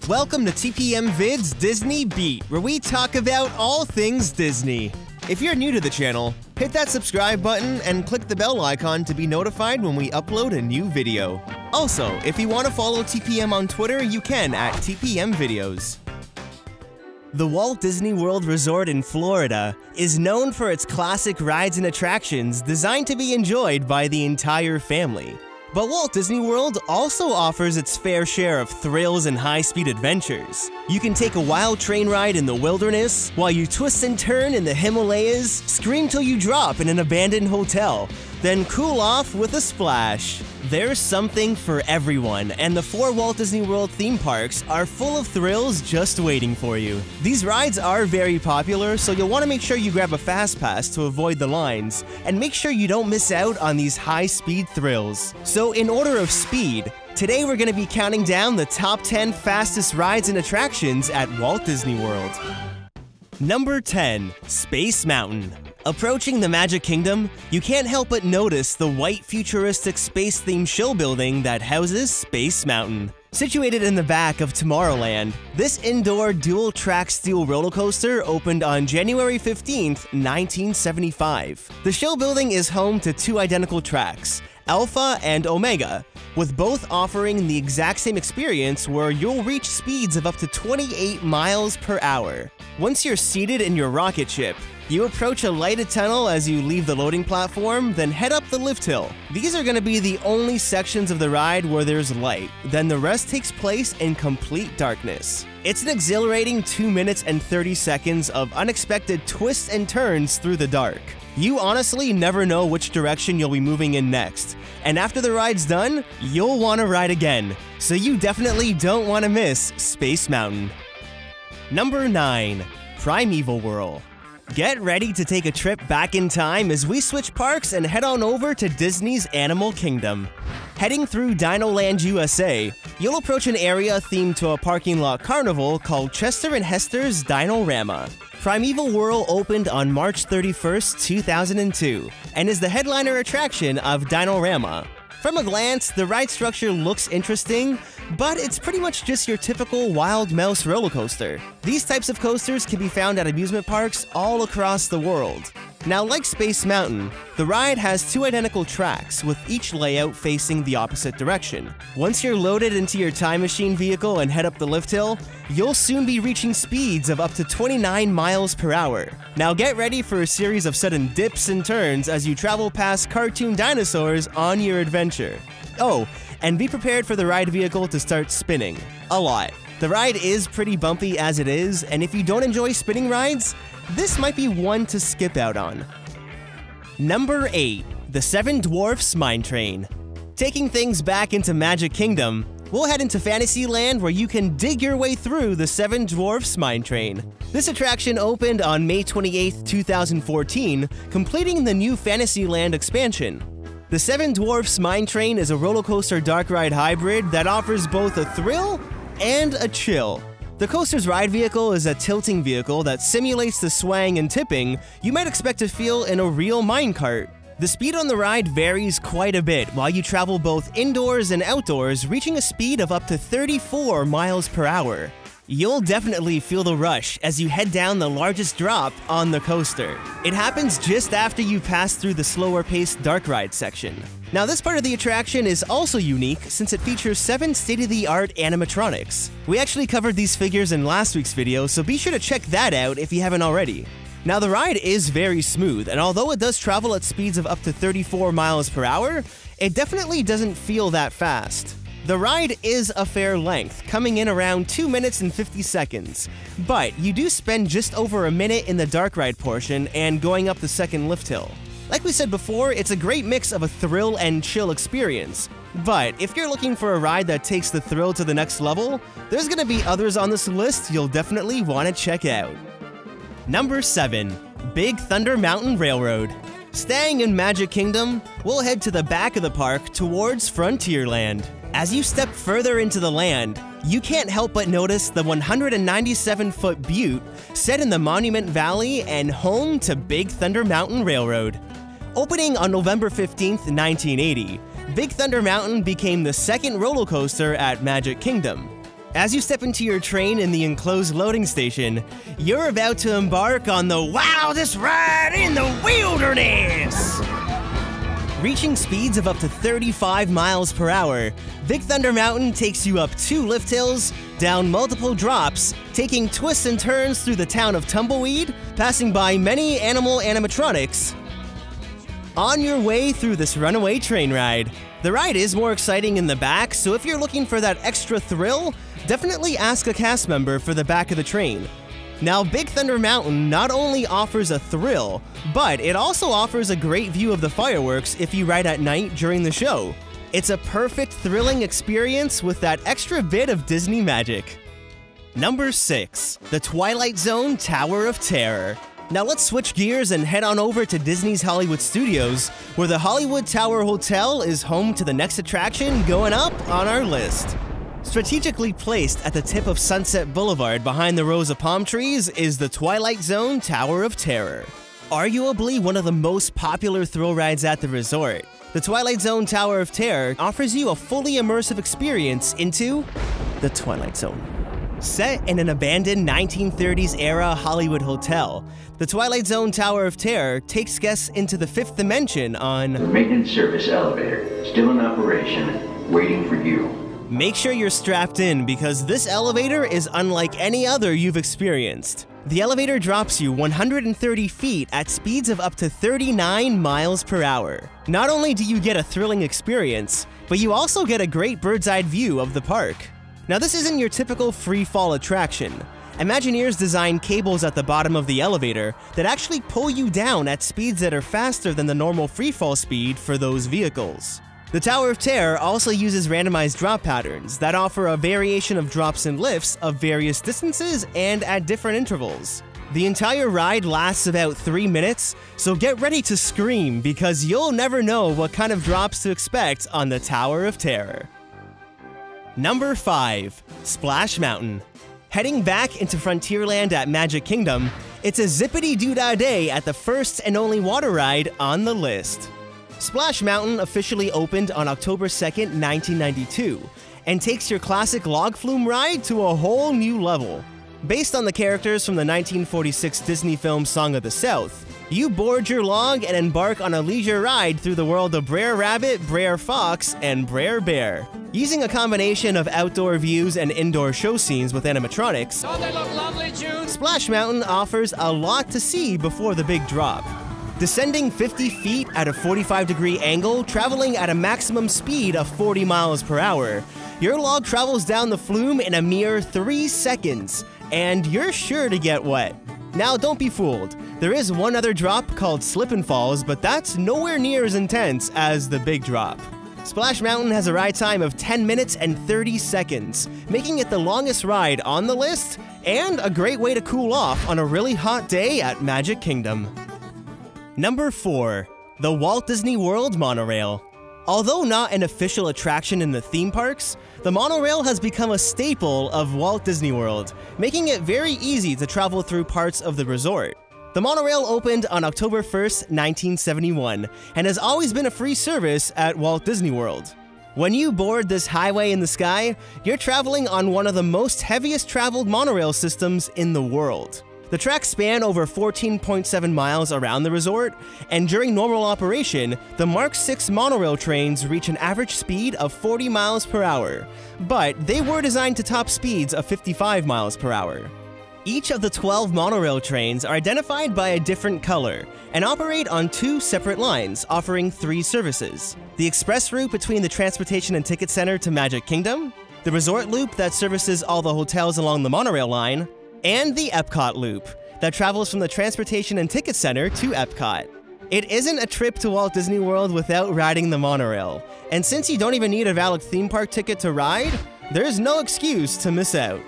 Welcome to TPM Vid's Disney Beat, where we talk about all things Disney. If you're new to the channel, hit that subscribe button and click the bell icon to be notified when we upload a new video. Also, if you want to follow TPM on Twitter, you can at TPM Videos. The Walt Disney World Resort in Florida is known for its classic rides and attractions designed to be enjoyed by the entire family. But Walt Disney World also offers its fair share of thrills and high-speed adventures. You can take a wild train ride in the wilderness, while you twist and turn in the Himalayas, scream till you drop in an abandoned hotel, then cool off with a splash. There's something for everyone, and the 4 Walt Disney World theme parks are full of thrills just waiting for you. These rides are very popular, so you'll want to make sure you grab a fast pass to avoid the lines, and make sure you don't miss out on these high-speed thrills. So in order of speed, today we're going to be counting down the top 10 fastest rides and attractions at Walt Disney World. Number 10. Space Mountain. Approaching the Magic Kingdom, you can't help but notice the white futuristic space-themed show building that houses Space Mountain. Situated in the back of Tomorrowland, this indoor dual-track steel roller coaster opened on January 15, 1975. The show building is home to 2 identical tracks, Alpha and Omega, with both offering the exact same experience where you'll reach speeds of up to 28 miles per hour. Once you're seated in your rocket ship, you approach a lighted tunnel as you leave the loading platform, then head up the lift hill. These are going to be the only sections of the ride where there's light, then the rest takes place in complete darkness. It's an exhilarating 2 minutes and 30 seconds of unexpected twists and turns through the dark. You honestly never know which direction you'll be moving in next, and after the ride's done, you'll want to ride again, so you definitely don't want to miss Space Mountain. Number 9. Primeval Whirl. Get ready to take a trip back in time as we switch parks and head on over to Disney's Animal Kingdom. Heading through Dinoland USA, you'll approach an area themed to a parking lot carnival called Chester and Hester's Dinorama. Primeval Whirl opened on March 31, 2002, and is the headliner attraction of Dinorama. From a glance, the ride structure looks interesting, but it's pretty much just your typical Wild Mouse roller coaster. These types of coasters can be found at amusement parks all across the world. Now, like Space Mountain, the ride has 2 identical tracks, with each layout facing the opposite direction. Once you're loaded into your time machine vehicle and head up the lift hill, you'll soon be reaching speeds of up to 29 miles per hour. Now get ready for a series of sudden dips and turns as you travel past cartoon dinosaurs on your adventure. Oh, and be prepared for the ride vehicle to start spinning. A lot. The ride is pretty bumpy as it is, and if you don't enjoy spinning rides, this might be one to skip out on. Number 8. The 7 Dwarfs Mine Train. Taking things back into Magic Kingdom, we'll head into Fantasyland where you can dig your way through the 7 Dwarfs Mine Train. This attraction opened on May 28, 2014, completing the new Fantasyland expansion. The 7 Dwarfs Mine Train is a roller coaster dark ride hybrid that offers both a thrill and a chill. The coaster's ride vehicle is a tilting vehicle that simulates the swaying and tipping you might expect to feel in a real minecart. The speed on the ride varies quite a bit while you travel both indoors and outdoors, reaching a speed of up to 34 miles per hour. You'll definitely feel the rush as you head down the largest drop on the coaster. It happens just after you pass through the slower-paced dark ride section. Now, this part of the attraction is also unique since it features 7 state-of-the-art animatronics. We actually covered these figures in last week's video, so be sure to check that out if you haven't already. Now, the ride is very smooth, and although it does travel at speeds of up to 34 miles per hour, it definitely doesn't feel that fast. The ride is a fair length, coming in around 2 minutes and 50 seconds, but you do spend just over a minute in the dark ride portion and going up the second lift hill. Like we said before, it's a great mix of a thrill and chill experience, but if you're looking for a ride that takes the thrill to the next level, there's gonna be others on this list you'll definitely want to check out. Number 7. Big Thunder Mountain Railroad. Staying in Magic Kingdom, we'll head to the back of the park towards Frontierland. As you step further into the land, you can't help but notice the 197-foot butte set in the Monument Valley and home to Big Thunder Mountain Railroad. Opening on November 15, 1980, Big Thunder Mountain became the second roller coaster at Magic Kingdom. As you step into your train in the enclosed loading station, you're about to embark on the wildest ride in the wilderness! Reaching speeds of up to 35 miles per hour, Big Thunder Mountain takes you up 2 lift hills, down multiple drops, taking twists and turns through the town of Tumbleweed, passing by many animal animatronics, on your way through this runaway train ride. The ride is more exciting in the back, so if you're looking for that extra thrill, definitely ask a cast member for the back of the train. Now, Big Thunder Mountain not only offers a thrill, but it also offers a great view of the fireworks if you ride at night during the show. It's a perfect thrilling experience with that extra bit of Disney magic. Number 6. The Twilight Zone Tower of Terror. Now let's switch gears and head on over to Disney's Hollywood Studios, where the Hollywood Tower Hotel is home to the next attraction going up on our list. Strategically placed at the tip of Sunset Boulevard behind the rows of palm trees is the Twilight Zone Tower of Terror. Arguably one of the most popular thrill rides at the resort, the Twilight Zone Tower of Terror offers you a fully immersive experience into the Twilight Zone. Set in an abandoned 1930s-era Hollywood hotel, the Twilight Zone Tower of Terror takes guests into the 5th dimension on the maintenance service elevator, still in operation, waiting for you. Make sure you're strapped in because this elevator is unlike any other you've experienced. The elevator drops you 130 feet at speeds of up to 39 miles per hour. Not only do you get a thrilling experience, but you also get a great bird's-eye view of the park. Now, this isn't your typical free-fall attraction. Imagineers designed cables at the bottom of the elevator that actually pull you down at speeds that are faster than the normal free-fall speed for those vehicles. The Tower of Terror also uses randomized drop patterns that offer a variation of drops and lifts of various distances and at different intervals. The entire ride lasts about 3 minutes, so get ready to scream because you'll never know what kind of drops to expect on the Tower of Terror. Number 5. Splash Mountain. Heading back into Frontierland at Magic Kingdom, it's a zippity-doo-dah day at the first and only water ride on the list. Splash Mountain officially opened on October 2nd, 1992, and takes your classic log flume ride to a whole new level. Based on the characters from the 1946 Disney film Song of the South, you board your log and embark on a leisure ride through the world of Brer Rabbit, Brer Fox, and Brer Bear. Using a combination of outdoor views and indoor show scenes with animatronics, don't they look lovely, June? Splash Mountain offers a lot to see before the big drop. Descending 50 feet at a 45-degree angle, traveling at a maximum speed of 40 miles per hour, your log travels down the flume in a mere 3 seconds, and you're sure to get wet. Now, don't be fooled. There is one other drop called Slip and Falls, but that's nowhere near as intense as the big drop. Splash Mountain has a ride time of 10 minutes and 30 seconds, making it the longest ride on the list and a great way to cool off on a really hot day at Magic Kingdom. Number 4. The Walt Disney World Monorail. Although not an official attraction in the theme parks, the monorail has become a staple of Walt Disney World, making it very easy to travel through parts of the resort. The monorail opened on October 1st, 1971, and has always been a free service at Walt Disney World. When you board this highway in the sky, you're traveling on one of the most heaviest traveled monorail systems in the world. The tracks span over 14.7 miles around the resort, and during normal operation, the Mark 6 monorail trains reach an average speed of 40 miles per hour, but they were designed to top speeds of 55 miles per hour. Each of the 12 monorail trains are identified by a different color and operate on 2 separate lines, offering 3 services: the express route between the Transportation and Ticket Center to Magic Kingdom, the resort loop that services all the hotels along the monorail line, and the Epcot loop that travels from the Transportation and Ticket Center to Epcot. It isn't a trip to Walt Disney World without riding the monorail, and since you don't even need a valid theme park ticket to ride, there's no excuse to miss out.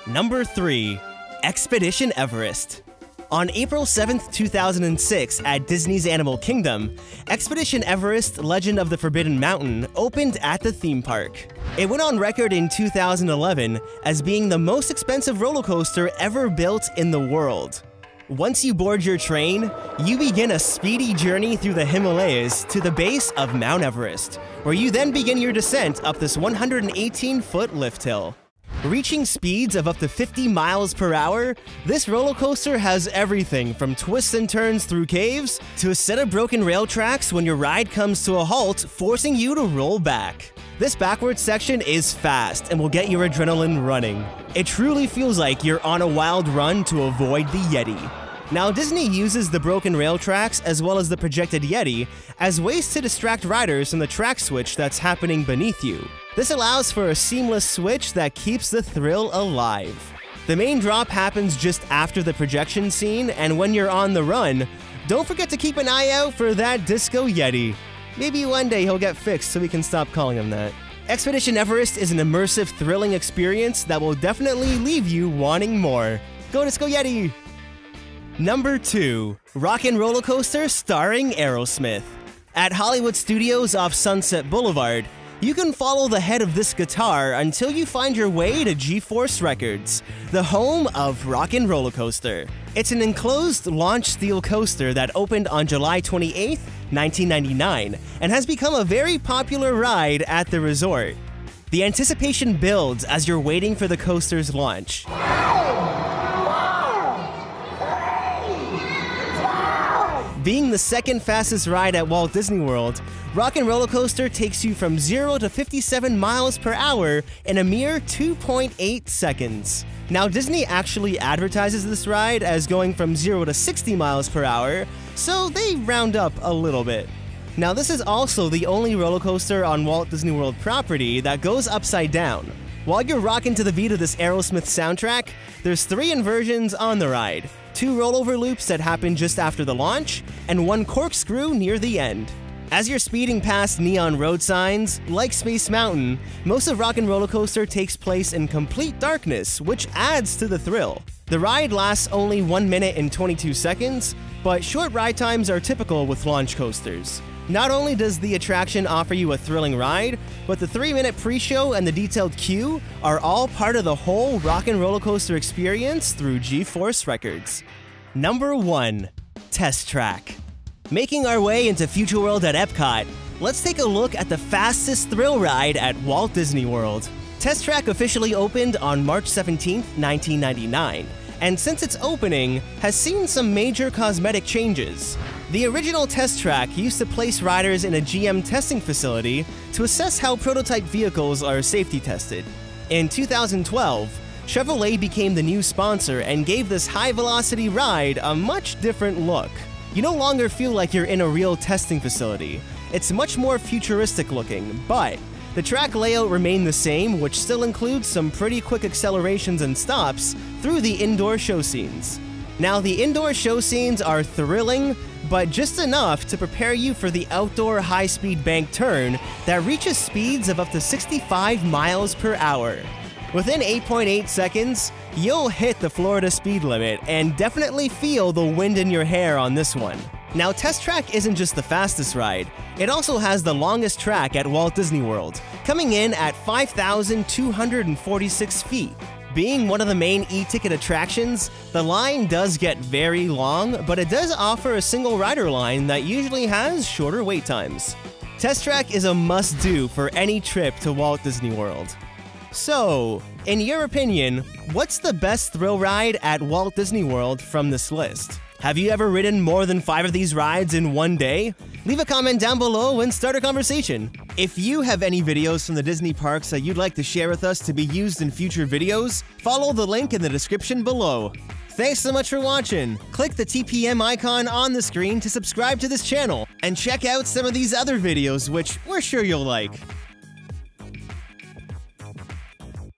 Number 3. Expedition Everest. On April 7th, 2006, at Disney's Animal Kingdom, Expedition Everest Legend of the Forbidden Mountain opened at the theme park. It went on record in 2011 as being the most expensive roller coaster ever built in the world. Once you board your train, you begin a speedy journey through the Himalayas to the base of Mount Everest, where you then begin your descent up this 118-foot lift hill. Reaching speeds of up to 50 miles per hour, this roller coaster has everything from twists and turns through caves to a set of broken rail tracks when your ride comes to a halt, forcing you to roll back. This backwards section is fast and will get your adrenaline running. It truly feels like you're on a wild run to avoid the Yeti. Now, Disney uses the broken rail tracks as well as the projected Yeti as ways to distract riders from the track switch that's happening beneath you. This allows for a seamless switch that keeps the thrill alive. The main drop happens just after the projection scene, and when you're on the run, don't forget to keep an eye out for that Disco Yeti. Maybe one day he'll get fixed so we can stop calling him that. Expedition Everest is an immersive, thrilling experience that will definitely leave you wanting more. Go Disco Yeti! Number 2. Rockin' Roller Coaster starring Aerosmith. At Hollywood Studios off Sunset Boulevard, you can follow the head of this guitar until you find your way to G-Force Records, the home of Rockin' Roller Coaster. It's an enclosed launch steel coaster that opened on July 28, 1999, and has become a very popular ride at the resort. The anticipation builds as you're waiting for the coaster's launch. Being the second fastest ride at Walt Disney World, Rockin' Roller Coaster takes you from 0 to 57 miles per hour in a mere 2.8 seconds. Now, Disney actually advertises this ride as going from 0 to 60 miles per hour, so they round up a little bit. Now, this is also the only roller coaster on Walt Disney World property that goes upside down. While you're rocking to the beat of this Aerosmith soundtrack, there's 3 inversions on the ride, 2 rollover loops that happen just after the launch, and 1 corkscrew near the end. As you're speeding past neon road signs, like Space Mountain, most of Rockin' Roller Coaster takes place in complete darkness, which adds to the thrill. The ride lasts only 1 minute and 22 seconds, but short ride times are typical with launch coasters. Not only does the attraction offer you a thrilling ride, but the 3-minute pre-show and the detailed queue are all part of the whole Rockin' Roller Coaster experience through G-Force Records. Number 1. Test Track. Making our way into Future World at Epcot, let's take a look at the fastest thrill ride at Walt Disney World. Test Track officially opened on March 17, 1999, and since its opening, has seen some major cosmetic changes. The original Test Track used to place riders in a GM testing facility to assess how prototype vehicles are safety tested. In 2012, Chevrolet became the new sponsor and gave this high-velocity ride a much different look. You no longer feel like you're in a real testing facility. It's much more futuristic looking, but the track layout remained the same, which still includes some pretty quick accelerations and stops through the indoor show scenes. Now, the indoor show scenes are thrilling, but just enough to prepare you for the outdoor high-speed bank turn that reaches speeds of up to 65 miles per hour. Within 8.8 seconds, you'll hit the Florida speed limit and definitely feel the wind in your hair on this one. Now, Test Track isn't just the fastest ride, it also has the longest track at Walt Disney World, coming in at 5,246 feet. Being one of the main e-ticket attractions, the line does get very long, but it does offer a single rider line that usually has shorter wait times. Test Track is a must-do for any trip to Walt Disney World. So, in your opinion, what's the best thrill ride at Walt Disney World from this list? Have you ever ridden more than 5 of these rides in one day? Leave a comment down below and start a conversation. If you have any videos from the Disney parks that you'd like to share with us to be used in future videos, follow the link in the description below. Thanks so much for watching. Click the TPM icon on the screen to subscribe to this channel, and check out some of these other videos which we're sure you'll like.